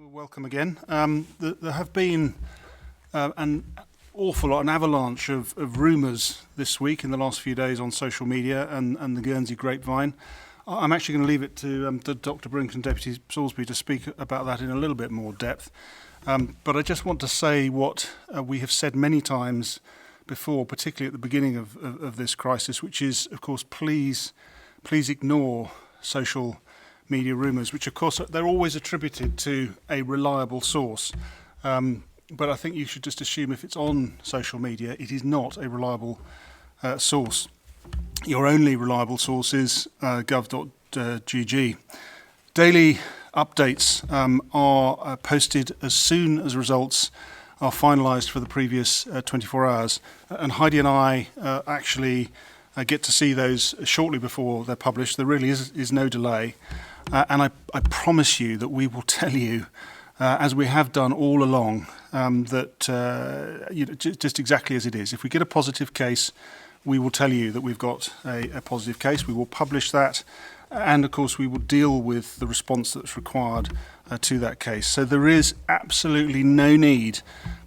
Well, welcome again. There have been an awful lot, an avalanche of rumours this week in the last few days on social media and the Guernsey grapevine. I'm actually going to leave it to Dr. Brink and Deputy Salisbury to speak about that in a little bit more depth. But I just want to say what we have said many times before, particularly at the beginning of this crisis, which is, of course, please ignore social media rumours, which of course they're always attributed to a reliable source. But I think you should just assume if it's on social media, it is not a reliable source. Your only reliable source is gov.gg. Daily updates are posted as soon as results are finalised for the previous 24 hours. And Heidi and I actually get to see those shortly before they're published. There really is no delay. And I promise you that we will tell you, as we have done all along, that just exactly as it is. If we get a positive case, we will tell you that we've got a positive case. We will publish that. And, of course, we will deal with the response that's required to that case. So there is absolutely no need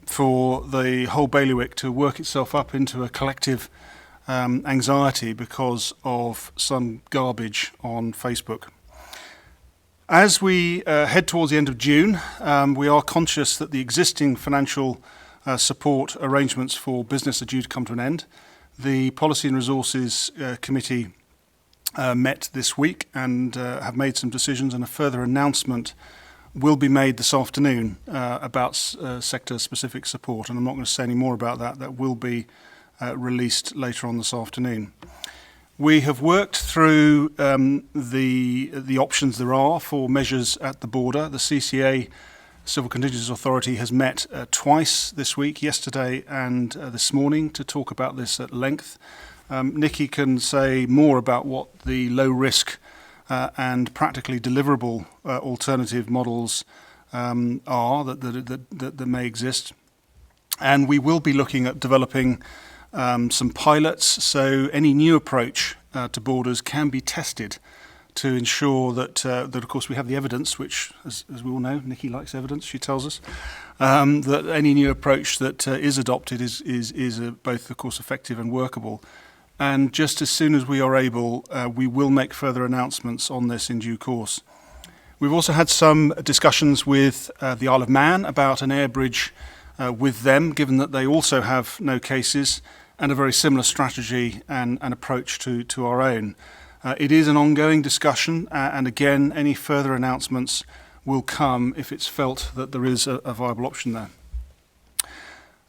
for the whole bailiwick to work itself up into a collective anxiety because of some garbage on Facebook. As we head towards the end of June, we are conscious that the existing financial support arrangements for business are due to come to an end. The Policy and Resources Committee met this week and have made some decisions, and a further announcement will be made this afternoon about sector-specific support. And I'm not going to say any more about that. That will be released later on this afternoon. We have worked through the options there are for measures at the border. The CCA, Civil Contingencies Authority, has met twice this week, yesterday and this morning, to talk about this at length. Nikki can say more about what the low-risk and practically deliverable alternative models are that may exist. And we will be looking at developing some pilots, so any new approach to borders can be tested to ensure that of course, we have the evidence, which, as we all know, Nikki likes evidence, she tells us, that any new approach that is adopted is both, of course, effective and workable. And just as soon as we are able, we will make further announcements on this in due course. We've also had some discussions with the Isle of Man about an air bridge with them, given that they also have no cases and a very similar strategy and approach to our own. It is an ongoing discussion, and again, any further announcements will come if it's felt that there is a viable option there.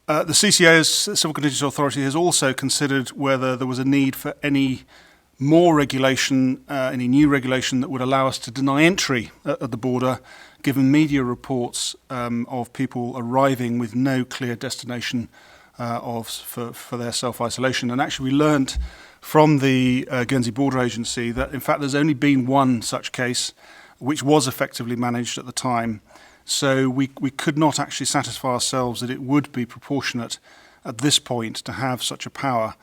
The CCA's Civil Contingencies Authority has also considered whether there was a need for any more regulation, any new regulation that would allow us to deny entry at the border, given media reports of people arriving with no clear destination for their self-isolation. And actually we learnt from the Guernsey Border Agency that in fact there's only been one such case which was effectively managed at the time. So we could not actually satisfy ourselves that it would be proportionate at this point to have such a power.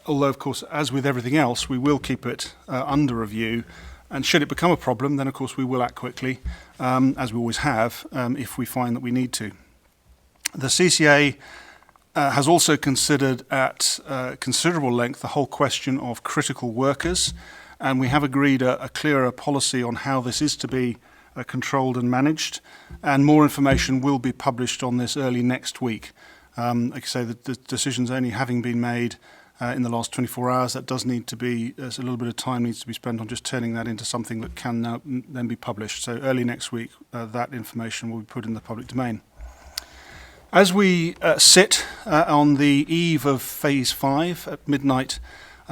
Although, of course, as with everything else, we will keep it under review. And should it become a problem, then, of course, we will act quickly, as we always have, if we find that we need to. The CCA has also considered at considerable length the whole question of critical workers, and we have agreed a clearer policy on how this is to be controlled and managed, and more information will be published on this early next week. Like I say, the decision's only having been made in the last 24 hours. That does need to be, a little bit of time needs to be spent on just turning that into something that can now then be published. So early next week, that information will be put in the public domain. As we sit on the eve of Phase 5 at midnight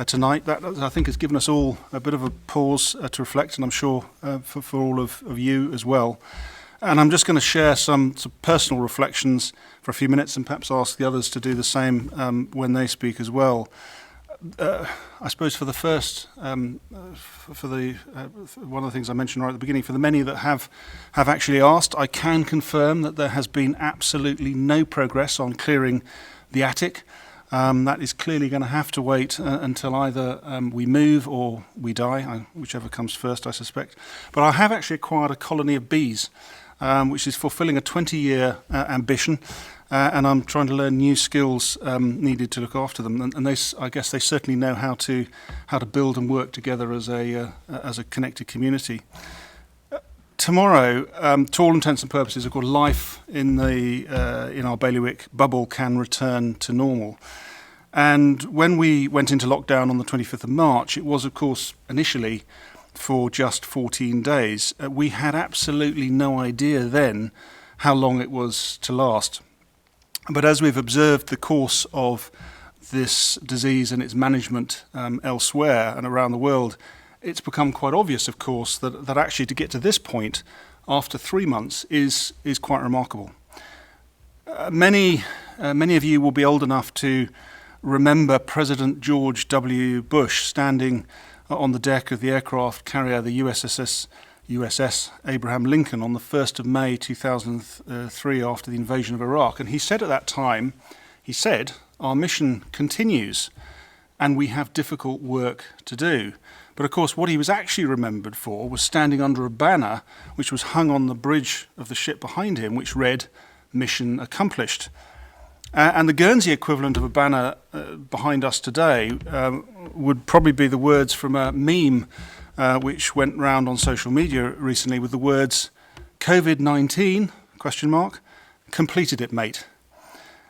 tonight, that I think has given us all a bit of a pause to reflect, and I'm sure for all of you as well. And I'm just going to share some personal reflections for a few minutes and perhaps ask the others to do the same when they speak as well. I suppose for the first, one of the things I mentioned right at the beginning, for the many that have actually asked, I can confirm that there has been absolutely no progress on clearing the attic. That is clearly going to have to wait until either we move or we die, whichever comes first, I suspect. But I have actually acquired a colony of bees. which is fulfilling a 20-year ambition, and I'm trying to learn new skills needed to look after them. And I guess they certainly know how to build and work together as a connected community. Tomorrow, to all intents and purposes, of course, life in our bailiwick bubble can return to normal. And when we went into lockdown on the 25th of March, it was, of course, initially for just 14 days. We had absolutely no idea then how long it was to last. But as we've observed the course of this disease and its management elsewhere and around the world, it's become quite obvious, of course, that actually to get to this point after 3 months is quite remarkable. Many of you will be old enough to remember President George W. Bush standing on the deck of the aircraft carrier, the USS Abraham Lincoln, on the 1st of May 2003 after the invasion of Iraq. And he said at that time, our mission continues and we have difficult work to do. But of course, what he was actually remembered for was standing under a banner which was hung on the bridge of the ship behind him, which read, "Mission accomplished." And the Guernsey equivalent of a banner behind us today would probably be the words from a meme which went round on social media recently with the words, "COVID-19, ? Completed it, mate."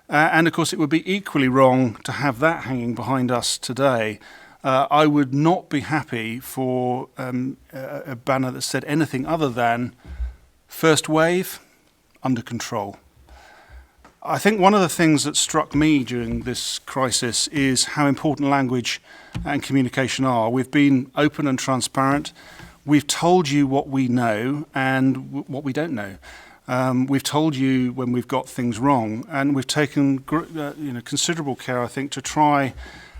And of course, it would be equally wrong to have that hanging behind us today. I would not be happy for a banner that said anything other than "First wave, under control." I think one of the things that struck me during this crisis is how important language and communication are. We've been open and transparent. We've told you what we know and what we don't know. We've told you when we've got things wrong, and we've taken considerable care, I think, to try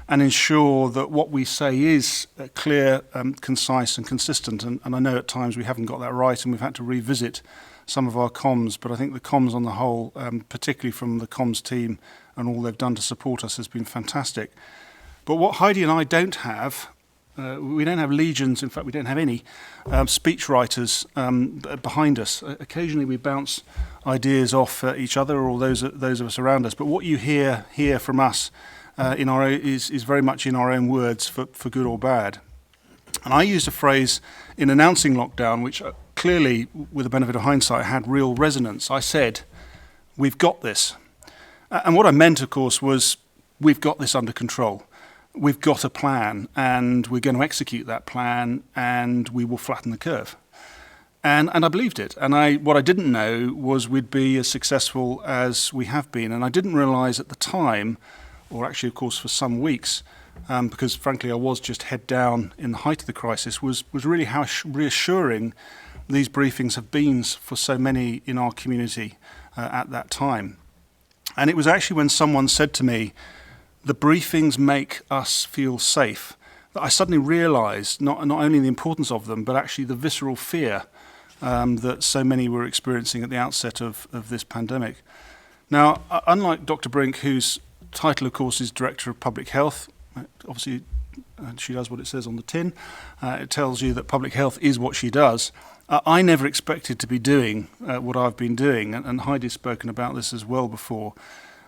and ensure that what we say is clear, concise and consistent. And I know at times we haven't got that right, and we've had to revisit some of our comms, but I think the comms on the whole, particularly from the comms team and all they've done to support us, has been fantastic. But what Heidi and I don't have, we don't have legions, in fact we don't have any, speech writers behind us. Occasionally we bounce ideas off each other or those of us around us, but what you hear from us is very much in our own words, for good or bad. And I used a phrase in announcing lockdown, which clearly, with the benefit of hindsight, had real resonance. I said, "We've got this." And what I meant, of course, was we've got this under control. We've got a plan, and we're going to execute that plan, and we will flatten the curve. And I believed it. And what I didn't know was we'd be as successful as we have been. And I didn't realise at the time, or actually, of course, for some weeks, because frankly I was just head down in the height of the crisis, was really how reassuring these briefings have been for so many in our community at that time. And it was actually when someone said to me, "The briefings make us feel safe," that I suddenly realised not only the importance of them, but actually the visceral fear that so many were experiencing at the outset of this pandemic. Now, unlike Dr. Brink, whose title, of course, is Director of Public Health, obviously she does what it says on the tin. It tells you that public health is what she does. I never expected to be doing what I've been doing, and Heidi's spoken about this as well before.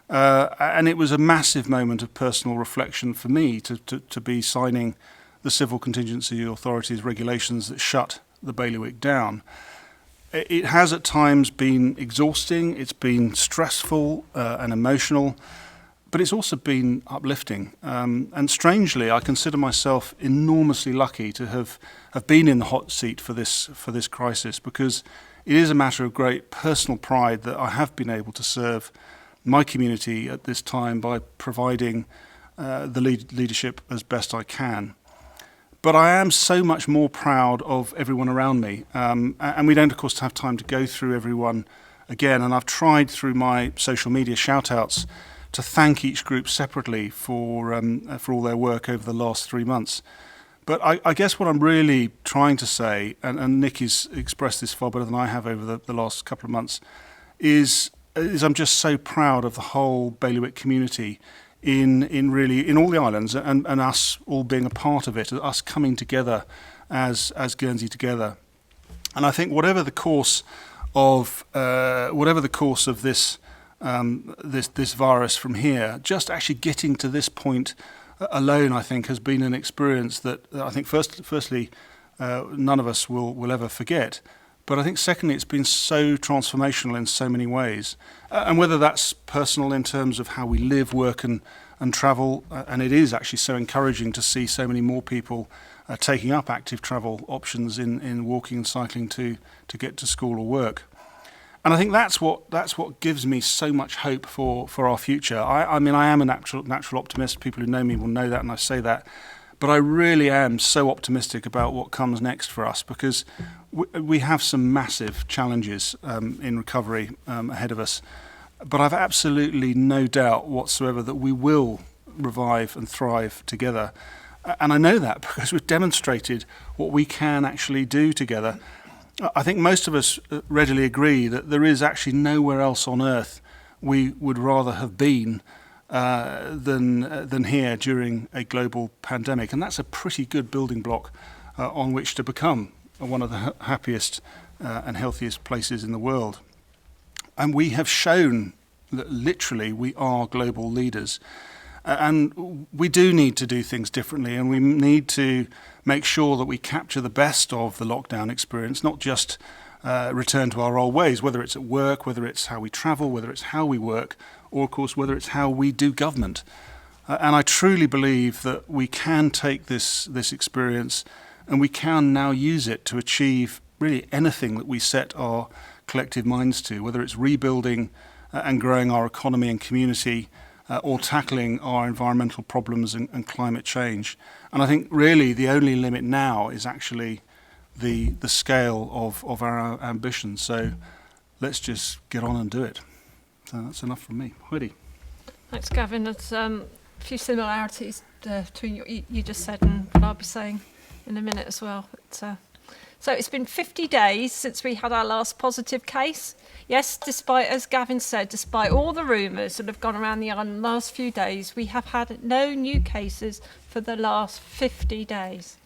And it was a massive moment of personal reflection for me to be signing the Civil Contingency Authority's regulations that shut the bailiwick down. It has at times been exhausting, it's been stressful and emotional, but it's also been uplifting. And strangely, I consider myself enormously lucky to have been in the hot seat for this crisis, because it is a matter of great personal pride that I have been able to serve my community at this time by providing the leadership as best I can. But I am so much more proud of everyone around me. And we don't, of course, have time to go through everyone again. And I've tried through my social media shout-outs to thank each group separately for all their work over the last 3 months. But I guess what I'm really trying to say, and Nick has expressed this far better than I have over the last couple of months, is I'm just so proud of the whole bailiwick community in all the islands, and us all being a part of it, us coming together as Guernsey together. And I think whatever the course of whatever the course of this this virus from here, just actually getting to this point alone, I think, has been an experience that I think firstly none of us will ever forget. But I think secondly, it's been so transformational in so many ways. And whether that's personal in terms of how we live, work and travel, and it is actually so encouraging to see so many more people taking up active travel options in walking and cycling to get to school or work. And I think that's what gives me so much hope for our future. I mean, I am a natural optimist. People who know me will know that, and I say that. But I really am so optimistic about what comes next for us, because we have some massive challenges in recovery ahead of us. But I've absolutely no doubt whatsoever that we will revive and thrive together. And I know that because we've demonstrated what we can actually do together. I think most of us readily agree that there is actually nowhere else on earth we would rather have been than here during a global pandemic. And that's a pretty good building block on which to become one of the happiest and healthiest places in the world. And we have shown that literally we are global leaders. And we do need to do things differently, and we need to make sure that we capture the best of the lockdown experience, not just return to our old ways, whether it's at work, whether it's how we travel, whether it's how we work, or of course whether it's how we do government. And I truly believe that we can take this experience and we can now use it to achieve really anything that we set our collective minds to, whether it's rebuilding and growing our economy and community, or tackling our environmental problems and climate change. And I think really the only limit now is actually the scale of our ambition. So let's just get on and do it. So that's enough from me. Heidi. Thanks, Gavin. There's a few similarities between what you just said and what I'll be saying in a minute as well. So it's been 50 days since we had our last positive case. Yes, despite, as Gavin said, despite all the rumours that have gone around the island in the last few days, we have had no new cases for the last 50 days.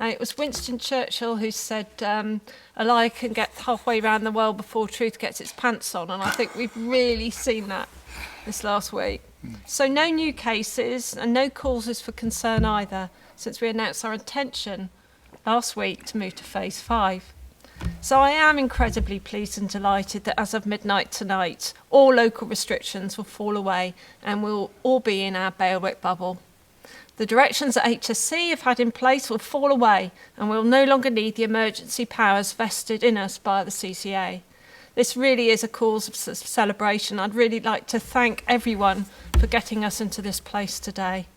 And it was Winston Churchill who said, a lie can get halfway around the world before truth gets its pants on. And I think we've really seen that this last week. So no new cases and no causes for concern either, since we announced our intention last week to move to phase 5. So I am incredibly pleased and delighted that as of midnight tonight, all local restrictions will fall away and we'll all be in our bailiwick bubble. The directions that HSC have had in place will fall away and we'll no longer need the emergency powers vested in us by the CCA. This really is a cause of celebration. I'd really like to thank everyone for getting us into this place today.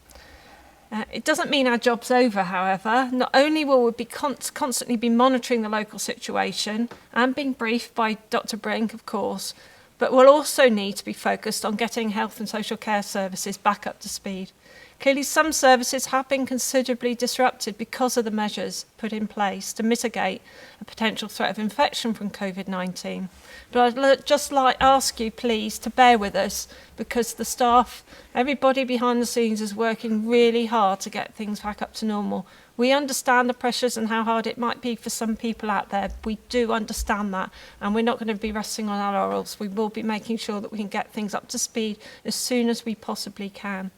It doesn't mean our job's over, however. Not only will we be constantly be monitoring the local situation and being briefed by Dr. Brink, of course, but we'll also need to be focused on getting health and social care services back up to speed. Clearly, some services have been considerably disrupted because of the measures put in place to mitigate a potential threat of infection from COVID-19. But I'd just ask you, please, to bear with us because the staff, everybody behind the scenes is working really hard to get things back up to normal. We understand the pressures and how hard it might be for some people out there. We do understand that, and we're not going to be resting on our laurels. We will be making sure that we can get things up to speed as soon as we possibly can.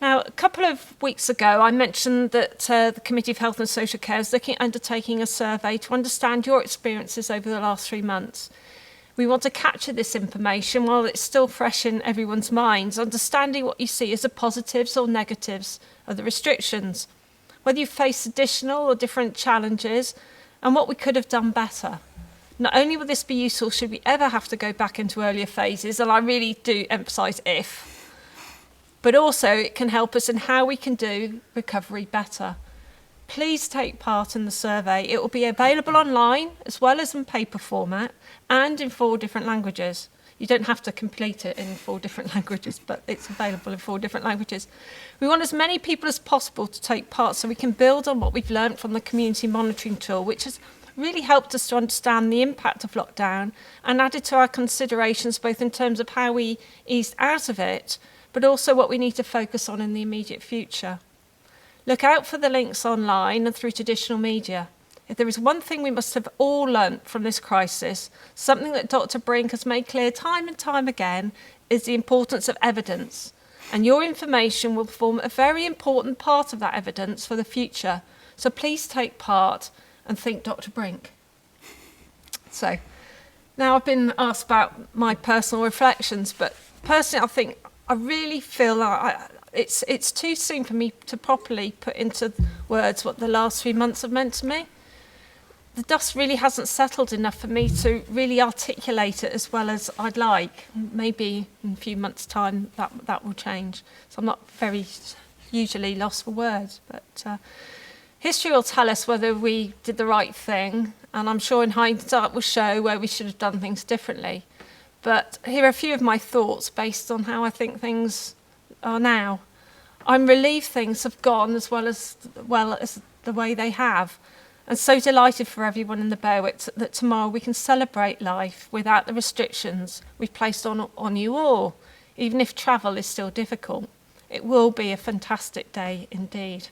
Now, a couple of weeks ago, I mentioned that the Committee of Health and Social Care is undertaking a survey to understand your experiences over the last 3 months. We want to capture this information while it's still fresh in everyone's minds, understanding what you see as the positives or negatives of the restrictions, whether you face additional or different challenges, and what we could have done better. Not only will this be useful should we ever have to go back into earlier phases, and I really do emphasise if, but also it can help us in how we can do recovery better. Please take part in the survey. It will be available online as well as in paper format and in 4 different languages. You don't have to complete it in 4 different languages, but it's available in 4 different languages. We want as many people as possible to take part so we can build on what we've learned from the community monitoring tool, which has really helped us to understand the impact of lockdown and added to our considerations both in terms of how we eased out of it, but also what we need to focus on in the immediate future. Look out for the links online and through traditional media. If there is one thing we must have all learnt from this crisis, something that Dr. Brink has made clear time and time again, is the importance of evidence. And your information will form a very important part of that evidence for the future. So please take part and think Dr. Brink. So, now I've been asked about my personal reflections, but personally I really feel like it's too soon for me to properly put into words what the last 3 months have meant to me. The dust really hasn't settled enough for me to really articulate it as well as I'd like. Maybe in a few months' time that will change. So I'm not very usually lost for words, but history will tell us whether we did the right thing, and I'm sure in hindsight will show where we should have done things differently. But here are a few of my thoughts based on how I think things are now. I'm relieved things have gone as well as the way they have, and so delighted for everyone in the Berwick that tomorrow we can celebrate life without the restrictions we've placed on you all, even if travel is still difficult. It will be a fantastic day indeed.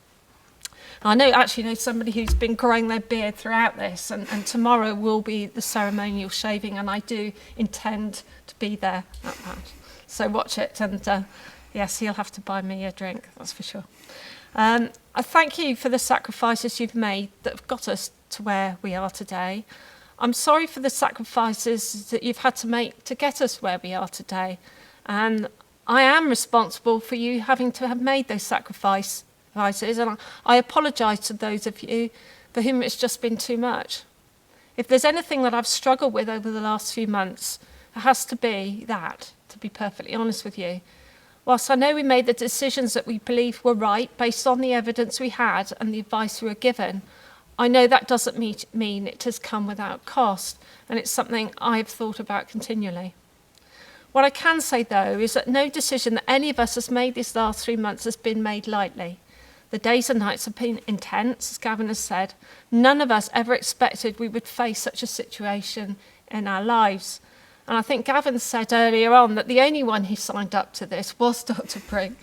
I actually know somebody who's been growing their beard throughout this, and tomorrow will be the ceremonial shaving, and I do intend to be there at that. So watch it, and yes, he'll have to buy me a drink, that's for sure. I thank you for the sacrifices you've made that have got us to where we are today. I'm sorry for the sacrifices that you've had to make to get us where we are today, and I am responsible for you having to have made those sacrifices, and I apologise to those of you for whom it's just been too much. If there's anything that I've struggled with over the last few months, it has to be that, to be perfectly honest with you. Whilst I know we made the decisions that we believe were right based on the evidence we had and the advice we were given, I know that doesn't mean it has come without cost, and it's something I've thought about continually. What I can say, though, is that no decision that any of us has made these last 3 months has been made lightly. The days and nights have been intense, as Gavin has said. None of us ever expected we would face such a situation in our lives. And I think Gavin said earlier on that the only one who signed up to this was Dr. Brink.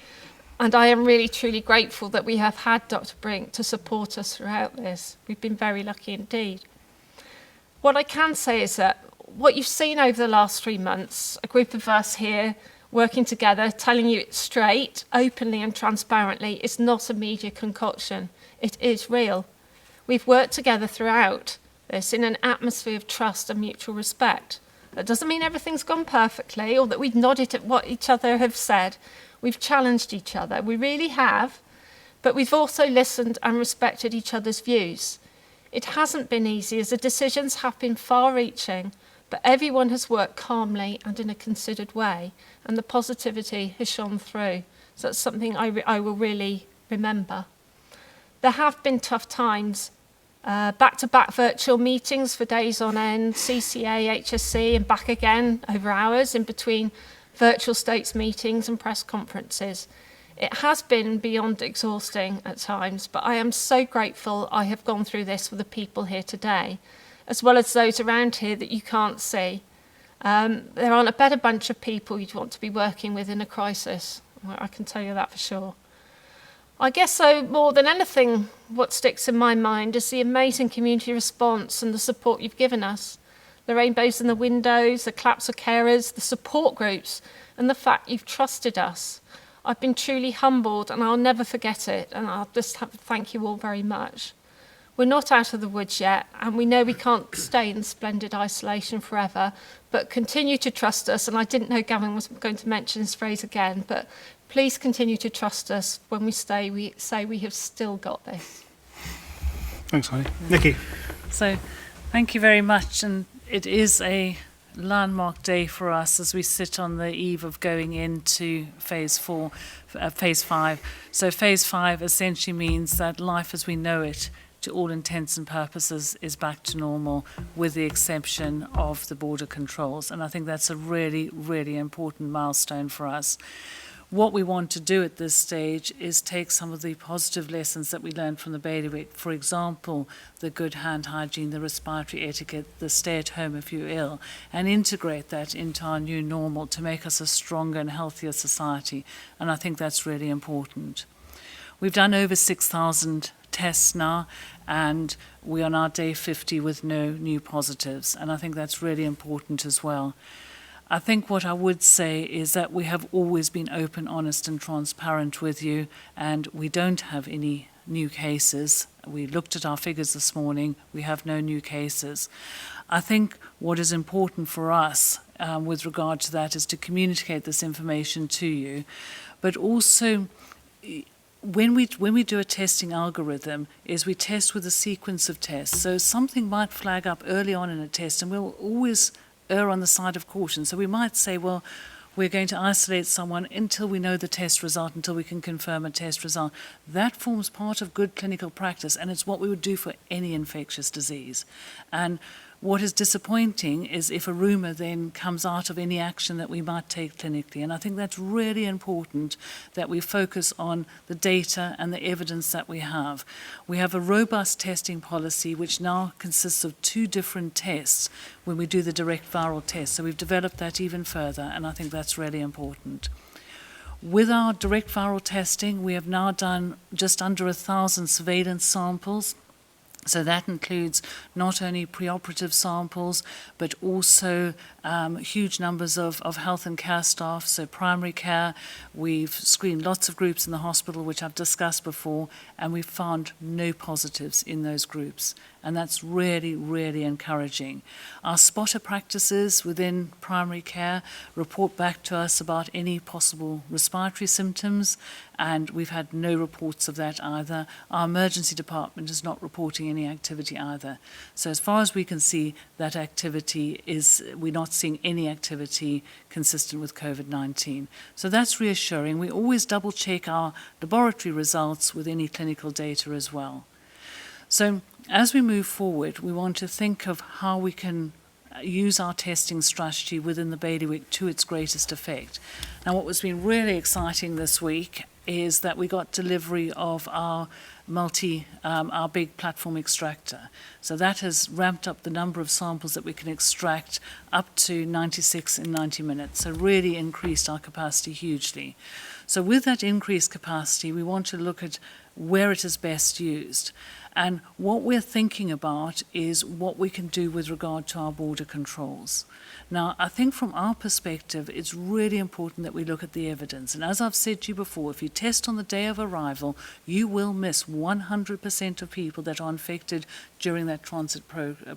And I am really, truly grateful that we have had Dr. Brink to support us throughout this. We've been very lucky indeed. What I can say is that what you've seen over the last 3 months, a group of us here working together, telling you it straight, openly and transparently, is not a media concoction. It is real. We've worked together throughout this in an atmosphere of trust and mutual respect. That doesn't mean everything's gone perfectly or that we've nodded at what each other have said. We've challenged each other. We really have. But we've also listened and respected each other's views. It hasn't been easy as the decisions have been far-reaching, but everyone has worked calmly and in a considered way, and the positivity has shone through. So that's something I will really remember. There have been tough times. Back-to-back virtual meetings for days on end, CCA, HSC, and back again over hours in between virtual states meetings and press conferences. It has been beyond exhausting at times, but I am so grateful I have gone through this with the people here today, as well as those around here that you can't see. There aren't a better bunch of people you'd want to be working with in a crisis. I can tell you that for sure. I guess so, more than anything, what sticks in my mind is the amazing community response and the support you've given us. The rainbows in the windows, the claps of carers, the support groups, and the fact you've trusted us. I've been truly humbled, and I'll never forget it, and I'll just have to thank you all very much. We're not out of the woods yet, and we know we can't stay in splendid isolation forever, but continue to trust us, and I didn't know Gavin was going to mention this phrase again, but please continue to trust us when we say we have still got this. Thanks, Heidi. Nikki. So, thank you very much, and it is a landmark day for us as we sit on the eve of going into phase 5. So phase 5 essentially means that life as we know it, to all intents and purposes, is back to normal, with the exception of the border controls. And I think that's a really, really important milestone for us. What we want to do at this stage is take some of the positive lessons that we learned from the bailiwick, for example, the good hand hygiene, the respiratory etiquette, the stay at home if you're ill, and integrate that into our new normal to make us a stronger and healthier society. And I think that's really important. We've done over 6,000 tests now, and we are now day 50 with no new positives. And I think that's really important as well. I think what I would say is that we have always been open, honest and transparent with you, and we don't have any new cases. We looked at our figures this morning. We have no new cases. I think what is important for us with regard to that is to communicate this information to you, but also when we do a testing algorithm is we test with a sequence of tests. So something might flag up early on in a test, and we'll always err on the side of caution. So we might say, well, we're going to isolate someone until we know the test result, until we can confirm a test result. That forms part of good clinical practice, and it's what we would do for any infectious disease. And what is disappointing is if a rumour then comes out of any action that we might take clinically. And I think that's really important that we focus on the data and the evidence that we have. We have a robust testing policy which now consists of 2 different tests when we do the direct viral test. So we've developed that even further, and I think that's really important. With our direct viral testing, we have now done just under 1,000 surveillance samples. So that includes not only preoperative samples, but also huge numbers of health and care staff, so primary care. We've screened lots of groups in the hospital, which I've discussed before, and we've found no positives in those groups. And that's really, really encouraging. Our spotter practices within primary care report back to us about any possible respiratory symptoms, and we've had no reports of that either. Our emergency department is not reporting any activity either. So as far as we can see, that activity we're not seeing any activity consistent with COVID-19. So that's reassuring. We always double check our laboratory results with any clinical data as well. So as we move forward, we want to think of how we can use our testing strategy within the bailiwick to its greatest effect. Now, what has been really exciting this week is that we got delivery of our our big platform extractor. So that has ramped up the number of samples that we can extract up to 96 in 90 minutes. So really increased our capacity hugely. So with that increased capacity, we want to look at where it is best used. And what we're thinking about is what we can do with regard to our border controls. Now, I think from our perspective, it's really important that we look at the evidence. And as I've said to you before, if you test on the day of arrival, you will miss 100% of people that are infected during that transit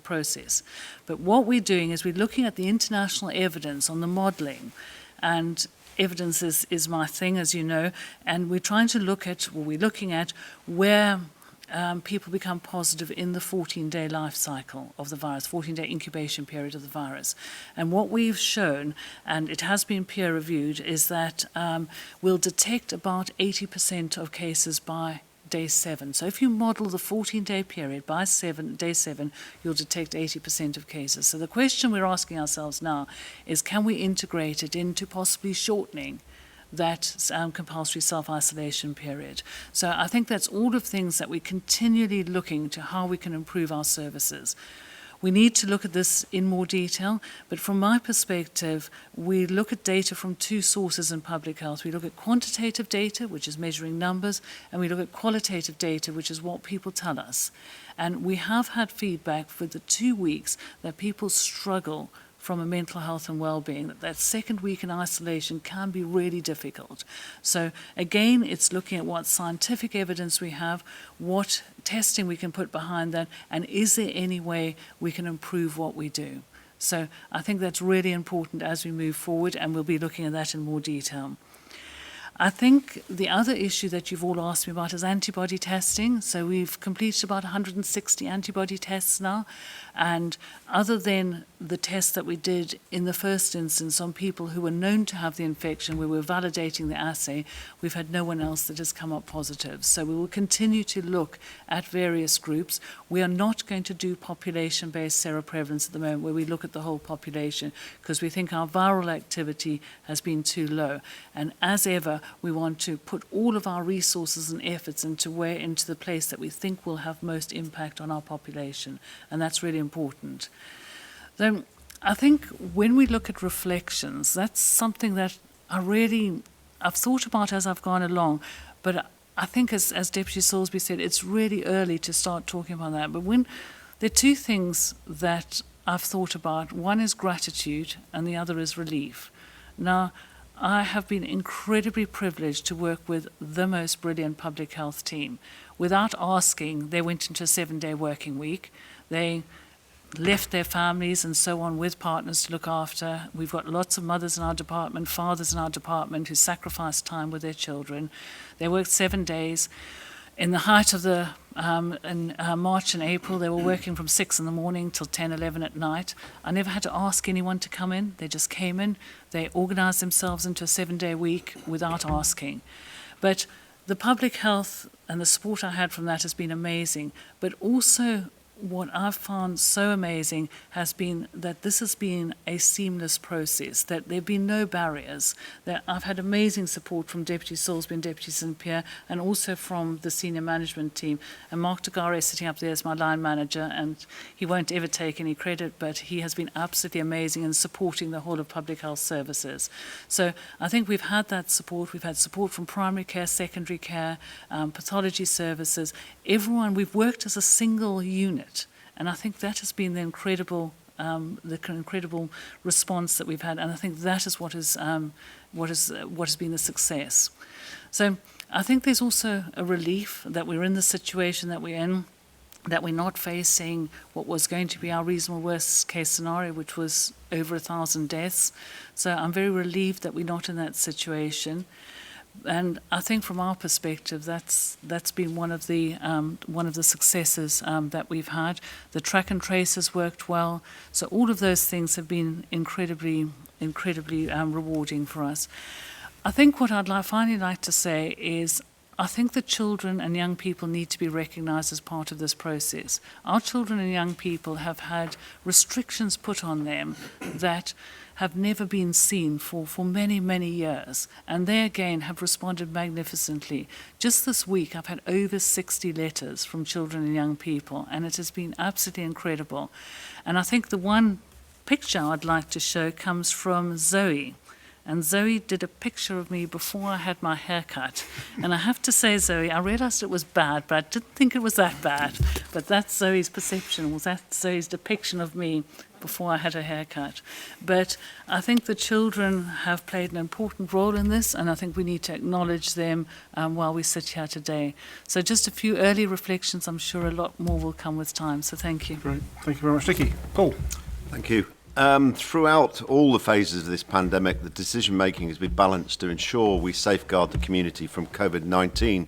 process. But what we're doing is we're looking at the international evidence on the modelling, and evidence is my thing, as you know, and we're trying to look at, well, we're looking at where people become positive in the 14-day life cycle of the virus, 14-day incubation period of the virus. And what we've shown, and it has been peer-reviewed, is that we'll detect about 80% of cases by day 7. So if you model the 14-day period, by day 7, you'll detect 80% of cases. So the question we're asking ourselves now is, can we integrate it into possibly shortening that compulsory self-isolation period? So I think that's all of things that we're continually looking to how we can improve our services. We need to look at this in more detail, but from my perspective, we look at data from 2 sources in public health. We look at quantitative data, which is measuring numbers, and we look at qualitative data, which is what people tell us. And we have had feedback for the 2 weeks that people struggle from a mental health and well-being, that second week in isolation can be really difficult. So again, it's looking at what scientific evidence we have, what testing we can put behind that, and is there any way we can improve what we do? So I think that's really important as we move forward, and we'll be looking at that in more detail. I think the other issue that you've all asked me about is antibody testing. So we've completed about 160 antibody tests now, and other than the test that we did in the first instance on people who were known to have the infection, we were validating the assay, we've had no one else that has come up positive. So we will continue to look at various groups. We are not going to do population-based seroprevalence at the moment, where we look at the whole population, because we think our viral activity has been too low. And as ever, we want to put all of our resources and efforts into the place that we think will have most impact on our population, and that's really important. Then I think when we look at reflections, that's something that I've thought about as I've gone along, but I think, as Deputy Salisbury said, it's really early to start talking about that. But there are two things that I've thought about. One is gratitude, and the other is relief. Now, I have been incredibly privileged to work with the most brilliant public health team. Without asking, they went into a 7-day working week. They left their families and so on with partners to look after. We've got lots of mothers in our department, fathers in our department who sacrifice time with their children. They worked 7 days. In the height of the in March and April, they were working from 6 in the morning till 10, 11 at night. I never had to ask anyone to come in. They just came in. They organised themselves into a 7-day week without asking. But the public health and the support I had from that has been amazing. But also what I've found so amazing has been that this has been a seamless process, that there have been no barriers, that I've had amazing support from Deputy Salisbury and Deputy St. Pierre, and also from the senior management team. And Mark Degare is sitting up there as my line manager, and he won't ever take any credit, but he has been absolutely amazing in supporting the whole of public health services. So I think we've had that support. We've had support from primary care, secondary care, pathology services. Everyone, we've worked as a single unit. And I think that has been the incredible response that we've had, and I think that is what has been a success. So I think there's also a relief that we're in the situation that we're in, that we're not facing what was going to be our reasonable worst case scenario, which was over 1,000 deaths. So I'm very relieved that we're not in that situation. And I think from our perspective, that's been one of the successes that we've had. The track and trace has worked well, so all of those things have been incredibly rewarding for us. I think what I'd finally like to say is, I think the children and young people need to be recognised as part of this process. Our children and young people have had restrictions put on them that have never been seen for many, many years. And they again have responded magnificently. Just this week, I've had over 60 letters from children and young people, and it has been absolutely incredible. And I think the one picture I'd like to show comes from Zoe. And Zoe did a picture of me before I had my hair cut. And I have to say, Zoe, I realised it was bad, but I didn't think it was that bad. But that's Zoe's perception, that's Zoe's depiction of me before I had a haircut. But I think the children have played an important role in this, and I think we need to acknowledge them while we sit here today. So just a few early reflections. I'm sure a lot more will come with time. So thank you. Great. Thank you very much, Nicky. Paul. Thank you. Throughout all the phases of this pandemic, the decision-making has been balanced to ensure we safeguard the community from COVID-19,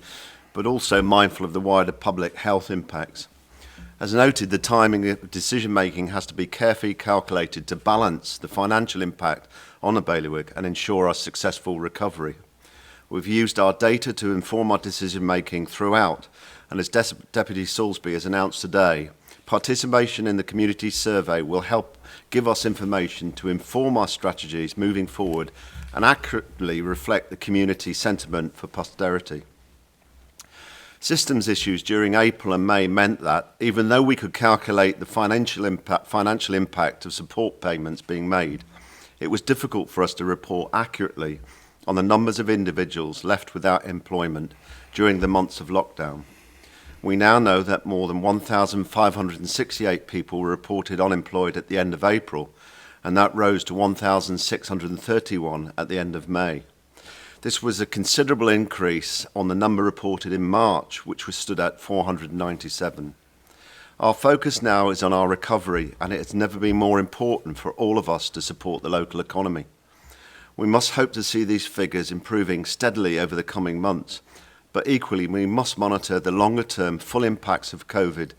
but also mindful of the wider public health impacts. As noted, the timing of decision-making has to be carefully calculated to balance the financial impact on the bailiwick and ensure our successful recovery. We've used our data to inform our decision-making throughout, and as Deputy Salisbury has announced today, participation in the community survey will help give us information to inform our strategies moving forward and accurately reflect the community sentiment for posterity. Systems issues during April and May meant that, even though we could calculate the financial impact of support payments being made, it was difficult for us to report accurately on the numbers of individuals left without employment during the months of lockdown. We now know that more than 1,568 people were reported unemployed at the end of April, and that rose to 1,631 at the end of May. This was a considerable increase on the number reported in March, which was stood at 497. Our focus now is on our recovery, and it has never been more important for all of us to support the local economy. We must hope to see these figures improving steadily over the coming months, but equally we must monitor the longer-term full impacts of COVID,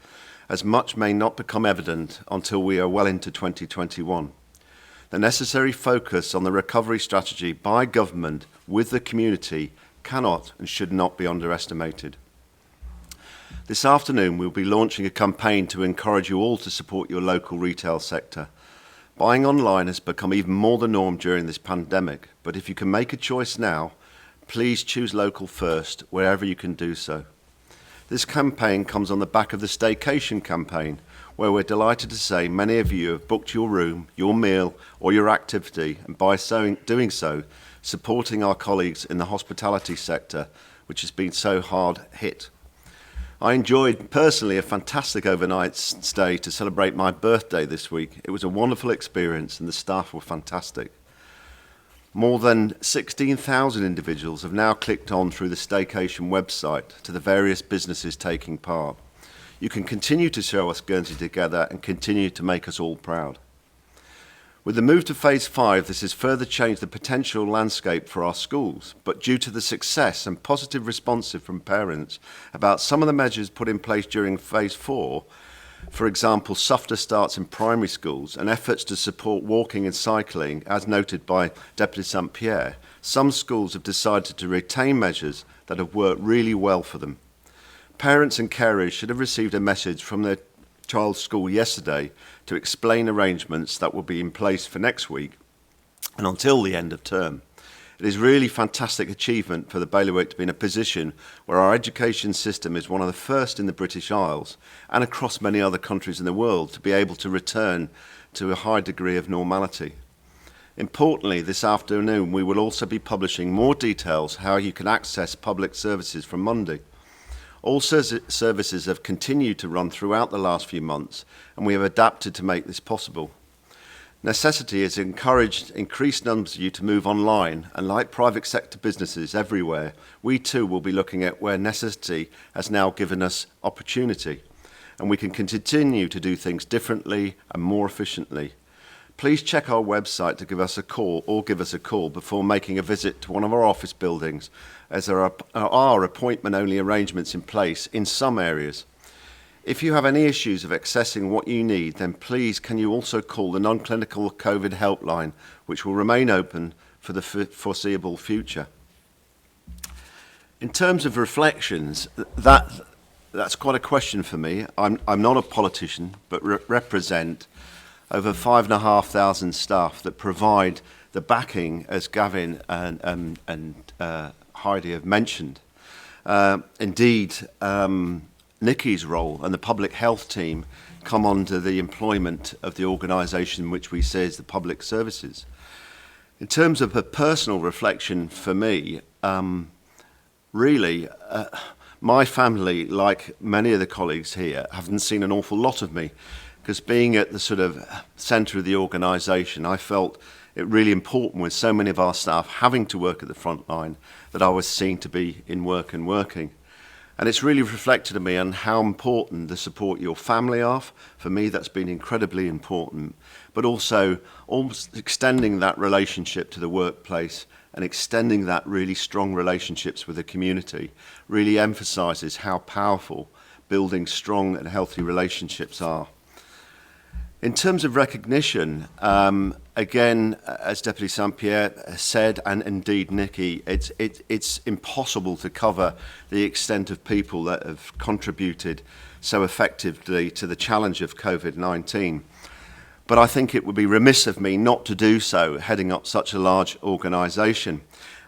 as much may not become evident until we are well into 2021. The necessary focus on the recovery strategy by government with the community cannot and should not be underestimated. This afternoon we'll be launching a campaign to encourage you all to support your local retail sector. Buying online has become even more the norm during this pandemic, but if you can make a choice now, please choose local first wherever you can do so. This campaign comes on the back of the staycation campaign, where we're delighted to say many of you have booked your room, your meal or your activity, and by doing so, supporting our colleagues in the hospitality sector, which has been so hard hit. I enjoyed personally a fantastic overnight stay to celebrate my birthday this week. It was a wonderful experience and the staff were fantastic. More than 16,000 individuals have now clicked on through the staycation website to the various businesses taking part. You can continue to show us Guernsey together and continue to make us all proud. With the move to Phase 5, this has further changed the potential landscape for our schools, but due to the success and positive response from parents about some of the measures put in place during Phase 4, for example, softer starts in primary schools and efforts to support walking and cycling, as noted by Deputy St Pierre, some schools have decided to retain measures that have worked really well for them. Parents and carers should have received a message from their child's school yesterday to explain arrangements that will be in place for next week and until the end of term. It is really fantastic achievement for the bailiwick to be in a position where our education system is one of the first in the British Isles and across many other countries in the world to be able to return to a high degree of normality. Importantly, this afternoon we will also be publishing more details how you can access public services from Monday. All services have continued to run throughout the last few months, and we have adapted to make this possible. Necessity has encouraged increased numbers of you to move online, and like private sector businesses everywhere, we too will be looking at where necessity has now given us opportunity, and we can continue to do things differently and more efficiently. Please check our website to give us a call before making a visit to one of our office buildings, as there are appointment-only arrangements in place in some areas. If you have any issues of accessing what you need, then please can you also call the non-clinical COVID helpline, which will remain open for the foreseeable future. In terms of reflections, that's quite a question for me. I'm not a politician, but represent over 5,500 staff that provide the backing, as Gavin and Heidi have mentioned. Indeed, Nikki's role and the public health team come under the employment of the organisation which we say is the public services. In terms of a personal reflection for me, really, my family, like many of the colleagues here, haven't seen an awful lot of me, because being at the sort of centre of the organisation, I felt it really important with so many of our staff having to work at the front line that I was seen to be in work and working. And it's really reflected on me on how important the support your family are. For me, that's been incredibly important, but also almost extending that relationship to the workplace and extending that really strong relationships with the community really emphasises how powerful building strong and healthy relationships are. In terms of recognition, again, as Deputy St Pierre said, and indeed Nikki, it's impossible to cover the extent of people that have contributed so effectively to the challenge of COVID-19. But I think it would be remiss of me not to do so, heading up such a large organisation.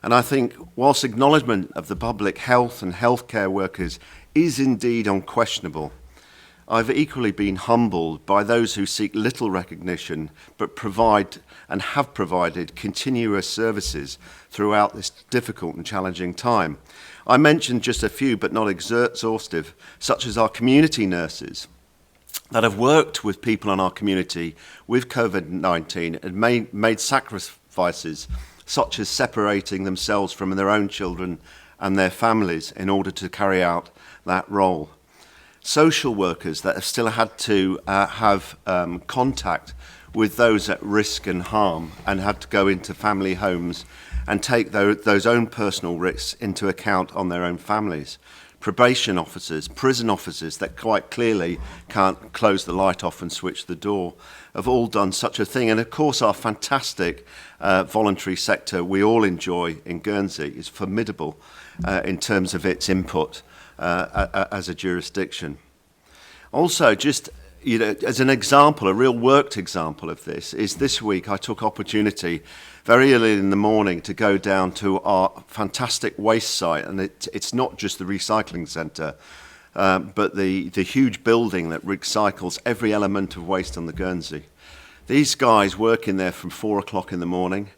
And I think whilst acknowledgement of the public health and healthcare workers is indeed unquestionable, I've equally been humbled by those who seek little recognition but provide and have provided continuous services throughout this difficult and challenging time. I mentioned just a few but not exhaustive, such as our community nurses that have worked with people in our community with COVID-19 and made sacrifices such as separating themselves from their own children and their families in order to carry out that role. Social workers that have still had to have contact with those at risk and harm and had to go into family homes and take those own personal risks into account on their own families. Probation officers, prison officers that quite clearly can't close the light off and switch the door have all done such a thing. And of course our fantastic voluntary sector we all enjoy in Guernsey is formidable in terms of its input as a jurisdiction. Also, just as an example, a real worked example of this is this week I took opportunity very early in the morning to go down to our fantastic waste site, and it's not just the recycling centre, but the huge building that recycles every element of waste on the Guernsey. These guys work in there from 4 o'clock in the morning.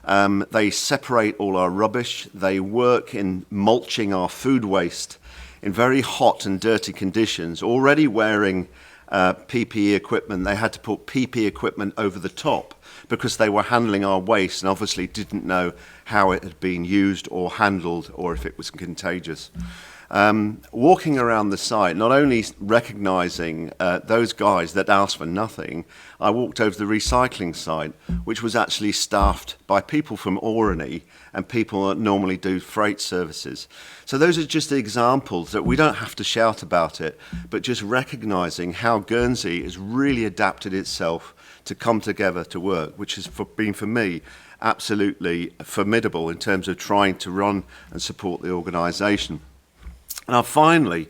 They separate all our rubbish. They work in mulching our food waste in very hot and dirty conditions. Already wearing PPE equipment, they had to put PPE equipment over the top because they were handling our waste and obviously didn't know how it had been used or handled or if it was contagious. Walking around the site, not only recognising those guys that asked for nothing, I walked over to the recycling site, which was actually staffed by people from Orkney and people that normally do freight services. So those are just the examples that we don't have to shout about it, but just recognising how Guernsey has really adapted itself to come together to work, which has been for me absolutely formidable in terms of trying to run and support the organisation. Now, finally,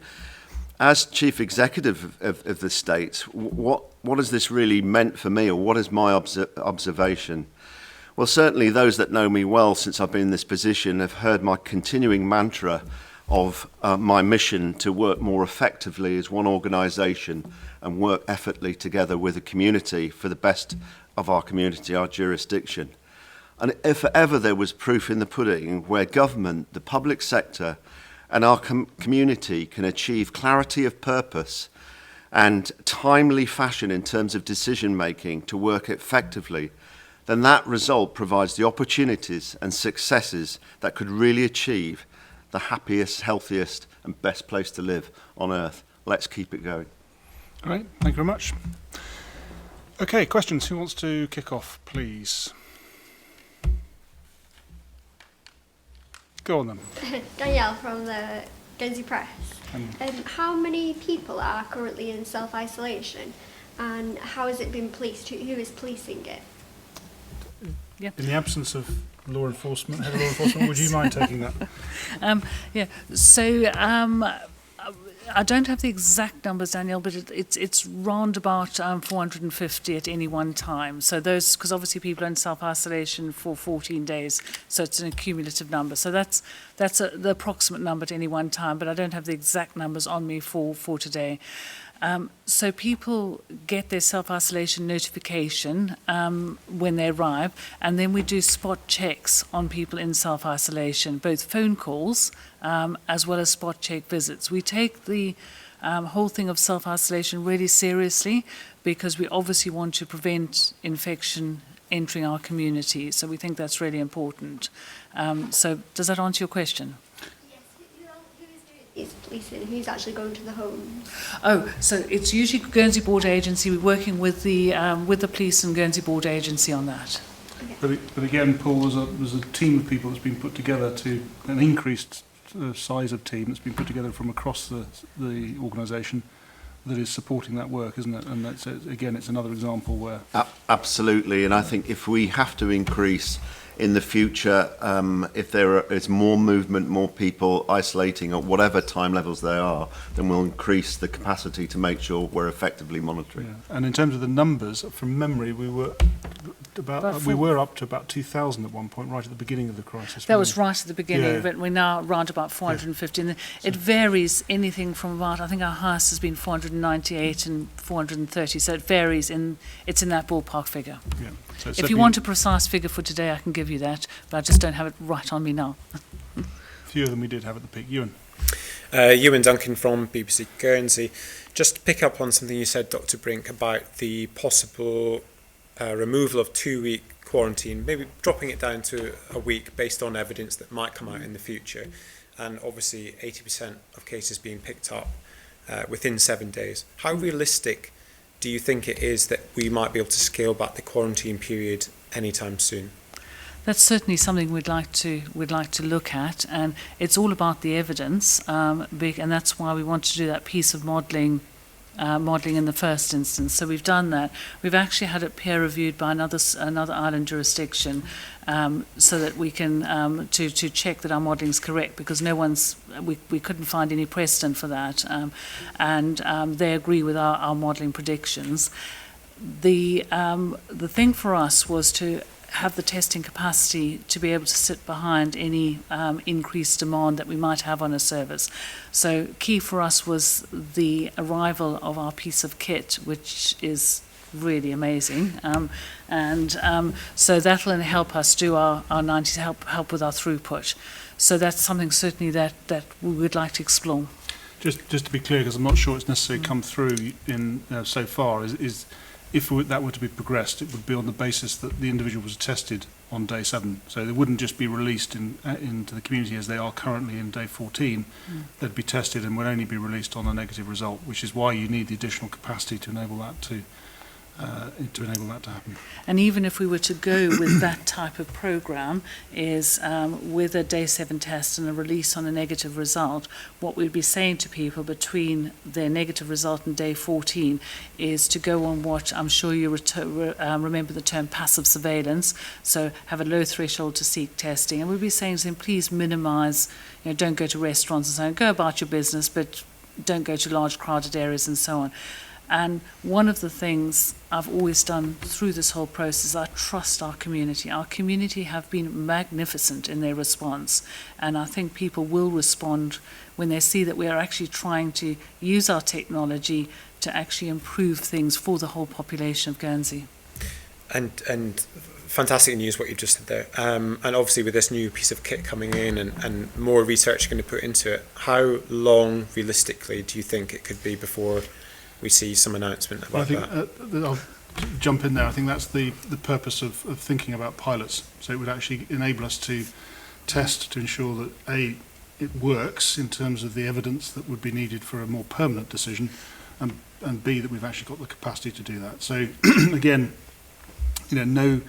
as Chief Executive of the state, what has this really meant for me, or what is my observation? Well, certainly those that know me well since I've been in this position have heard my continuing mantra of my mission to work more effectively as one organisation and work effortlessly together with the community for the best of our community, our jurisdiction. And if ever there was proof in the pudding where government, the public sector, and our community can achieve clarity of purpose and timely fashion in terms of decision making to work effectively, then that result provides the opportunities and successes that could really achieve the happiest, healthiest and best place to live on earth. Let's keep it going. Great, thank you very much. Okay, questions. Who wants to kick off, please? Go on then. Danielle from the Guernsey Press. How many people are currently in self-isolation and how has it been policed? Who is policing it? Yeah. In the absence of law enforcement, head of law enforcement, would you mind taking that? I don't have the exact numbers, Danielle, but it's round about 450 at any one time. So those, because obviously people are in self-isolation for 14 days, so it's an accumulative number. So that's the approximate number at any one time, but I don't have the exact numbers on me for today. So people get their self-isolation notification when they arrive, and then we do spot checks on people in self-isolation, both phone calls as well as spot check visits. We take the whole thing of self-isolation really seriously because we obviously want to prevent infection entering our community. So we think that's really important. So does that answer your question? Is policing? Who's actually going to the homes? Oh, so it's usually Guernsey Board Agency. We're working with the police and Guernsey Board Agency on that. Okay. But again, Paul, there's a team of people that's been put together to an increased size of team that's been put together from across the organisation that is supporting that work, isn't it? And that's again, it's another example where absolutely. And I think if we have to increase in the future, if there is more movement, more people isolating at whatever time levels they are, then we'll increase the capacity to make sure we're effectively monitoring. Yeah. And in terms of the numbers, from memory, we were up to about 2,000 at one point, right at the beginning of the crisis. That was right at the beginning, Yeah. but we're now around about 450. And it varies anything from about, I think our highest has been 498 and 430, so it varies, it's in that ballpark figure. Yeah. So If you want a precise figure for today, I can give you that, but I just don't have it right on me now. A few of them we did have at the peak. Ewan. Ewan Duncan from BBC Guernsey. Just to pick up on something you said, Dr. Brink, about the possible removal of 2-week quarantine, maybe dropping it down to a week based on evidence that might come out in the future, and obviously 80% of cases being picked up within 7 days. How realistic do you think it is that we might be able to scale back the quarantine period anytime soon? That's certainly something we'd like to look at, and it's all about the evidence, and that's why we want to do that piece of modelling in the first instance. So we've done that. We've actually had it peer reviewed by another island jurisdiction, so that we can to check that our modelling is correct, because we couldn't find any precedent for that, and they agree with our modelling predictions. The thing for us was to have the testing capacity to be able to sit behind any increased demand that we might have on a service. So key for us was the arrival of our piece of kit, which is really amazing. So that will help us do our 90s, help with our throughput. So that's something certainly that we would like to explore. Just to be clear, because I'm not sure it's necessarily come through in so far, is if that were to be progressed, it would be on the basis that the individual was tested on day 7. So they wouldn't just be released into the community as they are currently in day 14. They'd be tested and would only be released on a negative result, which is why you need the additional capacity to enable that to happen. And even if we were to go with that type of program, is with a day 7 test and a release on a negative result, what we'd be saying to people between their negative result and day 14 is to go on what I'm sure you remember the term passive surveillance, so have a low threshold to seek testing. And we'd be saying to them, please minimise, don't go to restaurants and so on, go about your business, but don't go to large crowded areas and so on. And one of the things I've always done through this whole process, I trust our community. Our community have been magnificent in their response. And I think people will respond when they see that we are actually trying to use our technology to actually improve things for the whole population of Guernsey. And fantastic news what you just said there. And obviously with this new piece of kit coming in and more research going to put into it, how long realistically do you think it could be before we see some announcement about that? I'll jump in there. I think that's the purpose of thinking about pilots. So it would actually enable us to test to ensure that A, it works in terms of the evidence that would be needed for a more permanent decision, and B, that we've actually got the capacity to do that. So again, no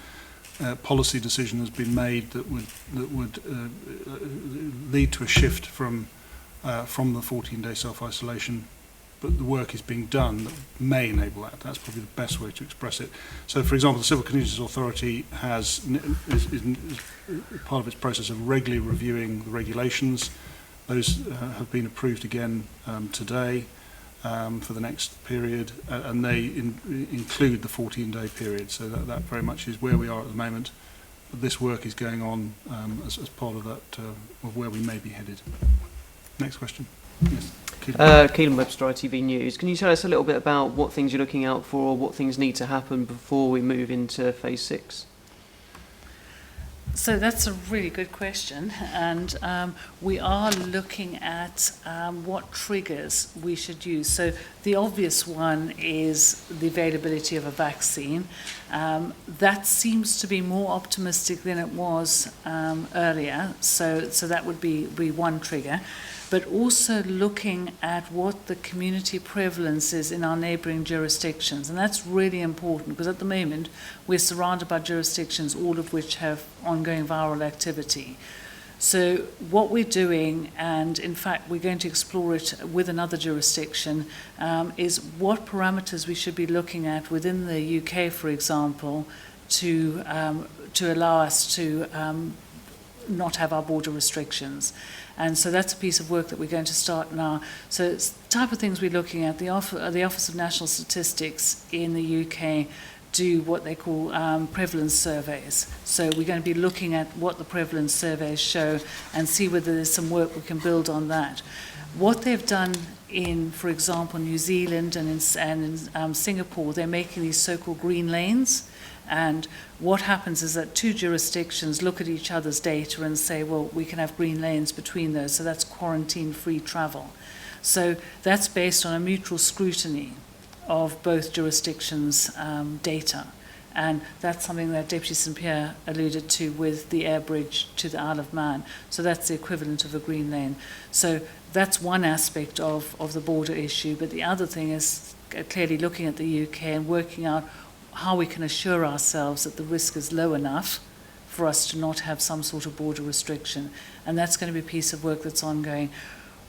policy decision has been made that would lead to a shift from the 14-day self-isolation. But the work is being done that may enable that. That's probably the best way to express it. So, for example, the Civil Communities Authority is part of its process of regularly reviewing the regulations. Those have been approved again today for the next period, and they include the 14-day period. So that very much is where we are at the moment. But this work is going on as part of that, of where we may be headed. Next question. Yes. Keelan Webster, ITV News. Can you tell us a little bit about what things you're looking out for, or what things need to happen before we move into phase 6? So that's a really good question, and we are looking at what triggers we should use. So the obvious one is the availability of a vaccine. That seems to be more optimistic than it was earlier, so that would be one trigger. But also looking at what the community prevalence is in our neighbouring jurisdictions. And that's really important, because at the moment we're surrounded by jurisdictions, all of which have ongoing viral activity. So what we're doing, and in fact we're going to explore it with another jurisdiction, is what parameters we should be looking at within the UK, for example, to allow us to not have our border restrictions. And so that's a piece of work that we're going to start now. So it's the type of things we're looking at. The Office of National Statistics in the UK do what they call prevalence surveys. So we're going to be looking at what the prevalence surveys show and see whether there's some work we can build on that. What they've done in, for example, New Zealand and in Singapore, they're making these so-called green lanes. And what happens is that two jurisdictions look at each other's data and say, well, we can have green lanes between those, so that's quarantine-free travel. So that's based on a mutual scrutiny of both jurisdictions' data. And that's something that Deputy St Pierre alluded to with the air bridge to the Isle of Man. So that's the equivalent of a green lane. So that's one aspect of the border issue. But the other thing is clearly looking at the UK and working out how we can assure ourselves that the risk is low enough for us to not have some sort of border restriction. And that's going to be a piece of work that's ongoing.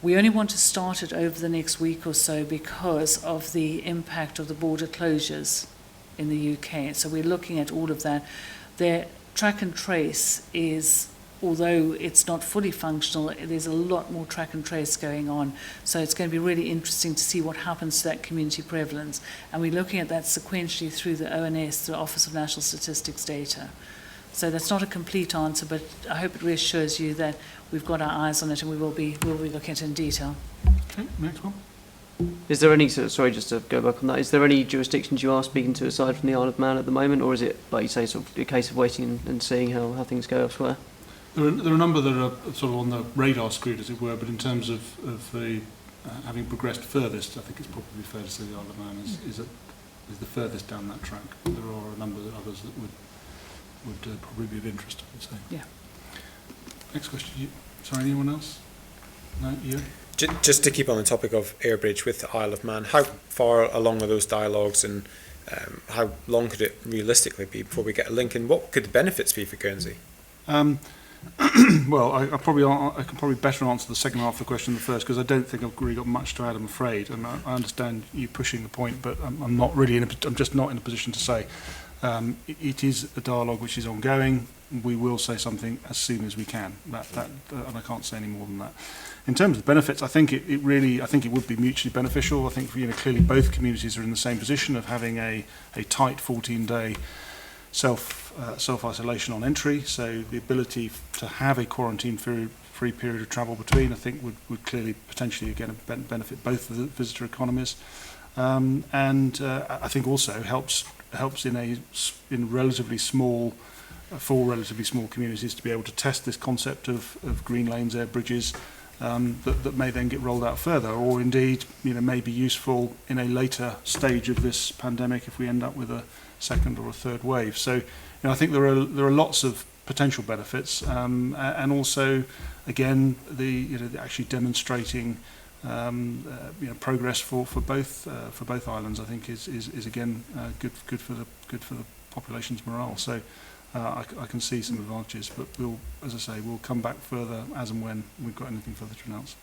We only want to start it over the next week or so because of the impact of the border closures in the UK. So we're looking at all of that. Their track and trace is, although it's not fully functional, there's a lot more track and trace going on. So it's going to be really interesting to see what happens to that community prevalence. And we're looking at that sequentially through the ONS, the Office of National Statistics data. So that's not a complete answer, but I hope it reassures you that we've got our eyes on it and we will be looking at it in detail. Okay, next one. Is there any, sorry, just to go back on that, is there any jurisdictions you are speaking to aside from the Isle of Man at the moment, or is it, like you say, sort of a case of waiting and seeing how things go elsewhere? There are a number that are sort of on the radar screen, as it were, but in terms of the having progressed furthest, I think it's probably fair to say the Isle of Man is the furthest down that track. There are a number of others that would probably be of interest, I would say. Yeah. Next question. Sorry, anyone else? No, you? Just to keep on the topic of Airbridge with the Isle of Man, how far along are those dialogues, and how long could it realistically be before we get a link, and what could the benefits be for Guernsey? Well, I can probably better answer the second half of the question than the first, because I don't think I've really got much to add, I'm afraid. And I understand you pushing the point, but I'm not really I'm just not in a position to say. It is a dialogue which is ongoing. We will say something as soon as we can. And I can't say any more than that. In terms of benefits, I think it would be mutually beneficial. I think clearly both communities are in the same position of having a tight 14-day self-isolation on entry. So the ability to have a quarantine-free period of travel between, I think, would clearly potentially again benefit both of the visitor economies, and I think also helps in relatively small. For relatively small communities to be able to test this concept of green lanes, air bridges, that may then get rolled out further, or indeed, may be useful in a later stage of this pandemic if we end up with a second or a third wave. So, I think there are lots of potential benefits, and also, again, the actually demonstrating progress for both islands. I think is again good for the population's morale. So. I can see some advantages, but as I say, we'll come back further as and when we've got anything further to announce.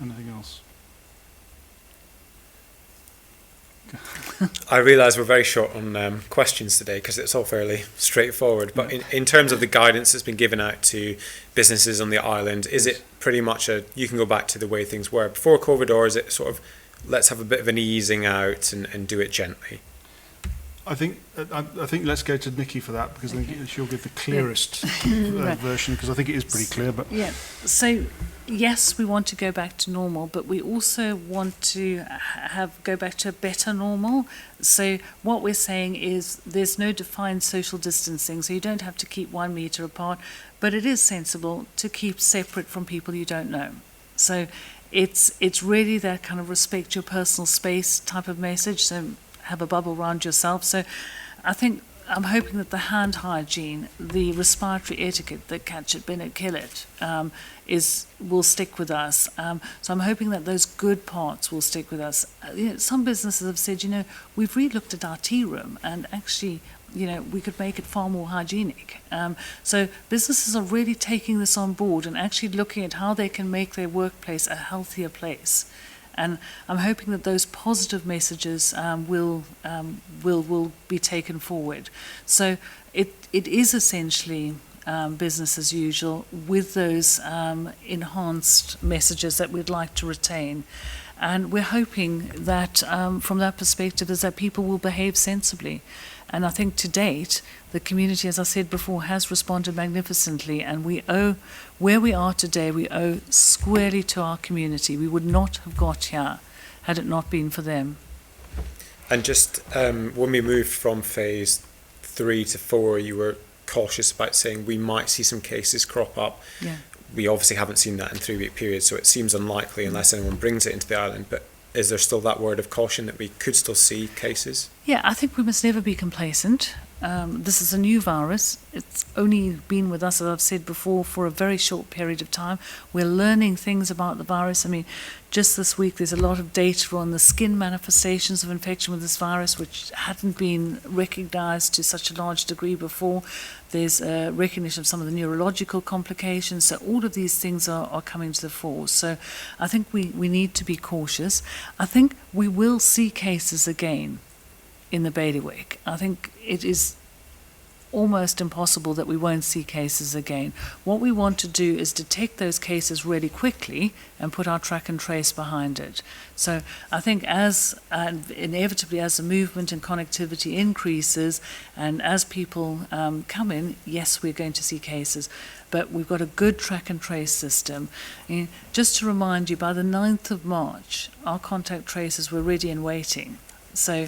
Anything else? I realise we're very short on questions today because it's all fairly straightforward, but in terms of the guidance that's been given out to businesses on the island, is it pretty much you can go back to the way things were before COVID, or is it sort of, let's have a bit of an easing out and do it gently? I think let's go to Nikki for that, because I think she'll give the clearest version, because I think it is pretty clear. But so yes, we want to go back to normal, but we also want to go back to a better normal. So what we're saying is there's no defined social distancing, so you don't have to keep 1 metre apart, but it is sensible to keep separate from people you don't know. So it's really that kind of respect your personal space type of message. So have a bubble around yourself. So I think I'm hoping that the hand hygiene, the respiratory etiquette, the catch it, bin it, kill it, will stick with us. So I'm hoping that those good parts will stick with us. Some businesses have said, we've re-looked at our tea room, and actually, we could make it far more hygienic. So businesses are really taking this on board and actually looking at how they can make their workplace a healthier place. And I'm hoping that those positive messages will be taken forward. So it is essentially business as usual with those enhanced messages that we'd like to retain. And we're hoping that from that perspective is that people will behave sensibly. And I think to date, the community, as I said before, has responded magnificently, and where we are today, we owe squarely to our community. We would not have got here had it not been for them. And just when we moved from phase 3 to 4, you were cautious about saying we might see some cases crop up. Yeah. We obviously haven't seen that in 3-week periods, so it seems unlikely unless anyone brings it into the island. But is there still that word of caution that we could still see cases? Yeah, I think we must never be complacent. This is a new virus. It's only been with us, as I've said before, for a very short period of time. We're learning things about the virus. I mean, just this week there's a lot of data on the skin manifestations of infection with this virus, which hadn't been recognised to such a large degree before. There's recognition of some of the neurological complications. So all of these things are coming to the fore. So I think we need to be cautious. I think we will see cases again in the bailiwick. I think it is almost impossible that we won't see cases again. What we want to do is detect those cases really quickly and put our track and trace behind it. So I think inevitably as the movement and connectivity increases and as people come in, yes, we're going to see cases. But we've got a good track and trace system. Just to remind you, by the 9th of March, our contact tracers were ready and waiting. So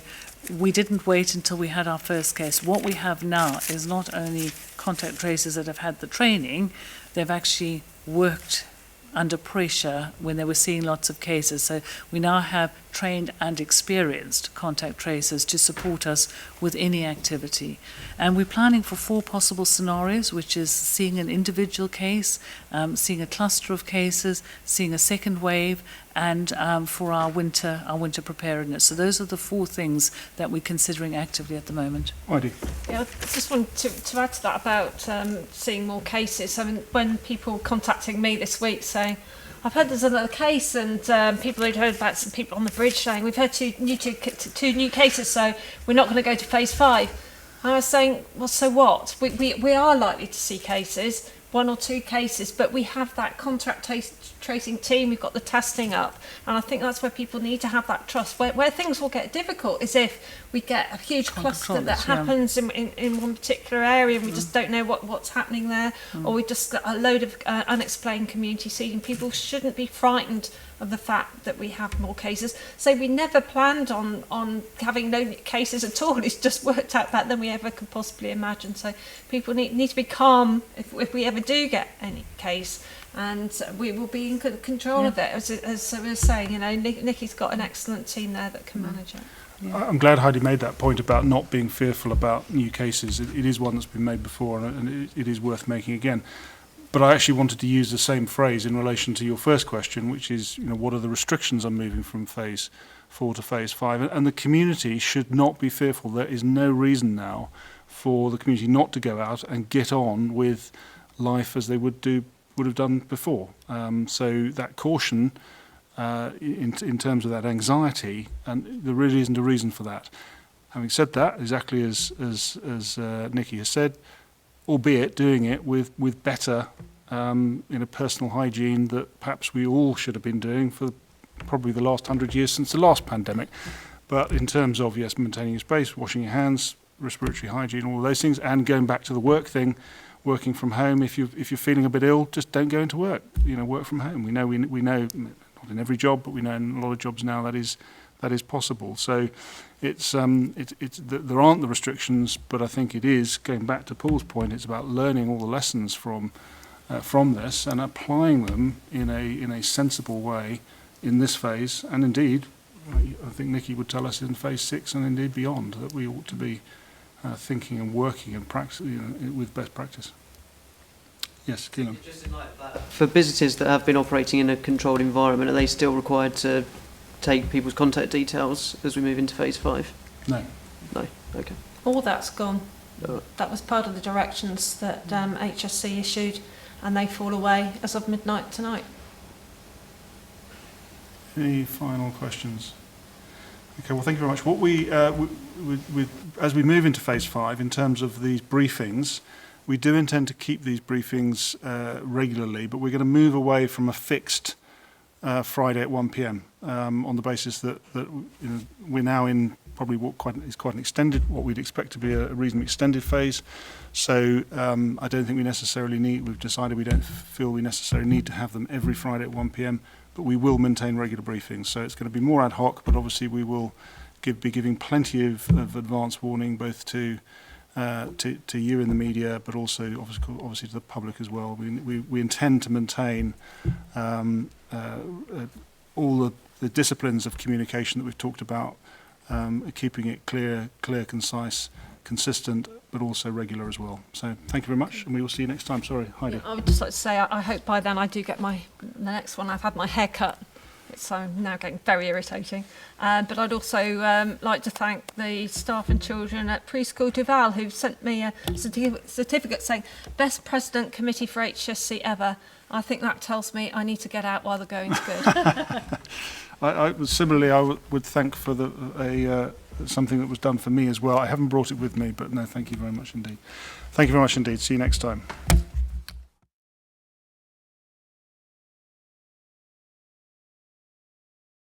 we didn't wait until we had our first case. What we have now is not only contact tracers that have had the training, they've actually worked under pressure when they were seeing lots of cases. So we now have trained and experienced contact tracers to support us with any activity. And we're planning for 4 possible scenarios, which is seeing an individual case, seeing a cluster of cases, seeing a second wave, and for our winter preparedness. So those are the 4 things that we're considering actively at the moment. Heidi. Yeah, I just wanted to add to that about seeing more cases. I mean, when people contacting me this week saying, I've heard there's another case, and people had heard about some people on the bridge saying, we've heard two new cases, so we're not going to go to phase 5. And I was saying, well, so what? We are likely to see cases, 1 or 2 cases, but we have that contact tracing team, we've got the testing up, and I think that's where people need to have that trust. Where things will get difficult is if we get a huge cluster that happens in one particular area and we just don't know what's happening there, or we just got a load of unexplained community seeding. People shouldn't be frightened of the fact that we have more cases. So we never planned on having no cases at all. It's just worked out better than we ever could possibly imagine. So people need to be calm if we ever do get any case, and we will be in control of it. As I was saying, Nikki's got an excellent team there that can manage it. Yeah. I'm glad Heidi made that point about not being fearful about new cases. It is one that's been made before, and it is worth making again. But I actually wanted to use the same phrase in relation to your first question, which is, what are the restrictions on moving from phase 4 to phase 5? And the community should not be fearful. There is no reason now for the community not to go out and get on with life as they would have done before. So that caution in terms of that anxiety, and there really isn't a reason for that. Having said that, exactly as Nikki has said, albeit doing it with better personal hygiene that perhaps we all should have been doing for probably the last 100 years since the last pandemic. But in terms of, yes, maintaining your space, washing your hands, respiratory hygiene, all of those things, and going back to the work thing, working from home. If you're feeling a bit ill, just don't go into work. Work from home. We know not in every job, but we know in a lot of jobs now that is possible. So it's there aren't the restrictions, but I think it is, going back to Paul's point, it's about learning all the lessons from this and applying them in a sensible way in this phase, and indeed I think Nikki would tell us in phase 6 and indeed beyond that we ought to be thinking and working and practicing with best practice. Yes, Keelan. Just in light of that, for businesses that have been operating in a controlled environment, are they still required to take people's contact details as we move into phase 5? No. No. Okay. All that's gone. Right. That was part of the directions that HSC issued, and they fall away as of midnight tonight. Any final questions? Okay, well, thank you very much. What we as we move into phase 5, in terms of these briefings, we do intend to keep these briefings regularly, but we're going to move away from a fixed Friday at 1 p.m. On the basis that we're now in probably what is quite an extended, what we'd expect to be a reasonably extended phase. So I don't think we necessarily need. We've decided we don't feel we necessarily need to have them every Friday at 1 p.m. But we will maintain regular briefings. So it's going to be more ad hoc, but obviously we will be giving plenty of advance warning, both to you in the media, but also obviously to the public as well. We intend to maintain all the disciplines of communication that we've talked about, keeping it clear, concise, consistent, but also regular as well. So thank you very much, and we will see you next time. Sorry, Heidi. Yeah, I would just like to say I hope by then I do get the next one. I've had my hair cut. It's now getting very irritating. But I'd also like to thank the staff and children at Preschool Duval who sent me a certificate saying Best President Committee for HSC ever. I think that tells me I need to get out while the going's good. Similarly, I would thank for a something that was done for me as well. I haven't brought it with me, but no, thank you very much indeed. Thank you very much indeed. See you next time.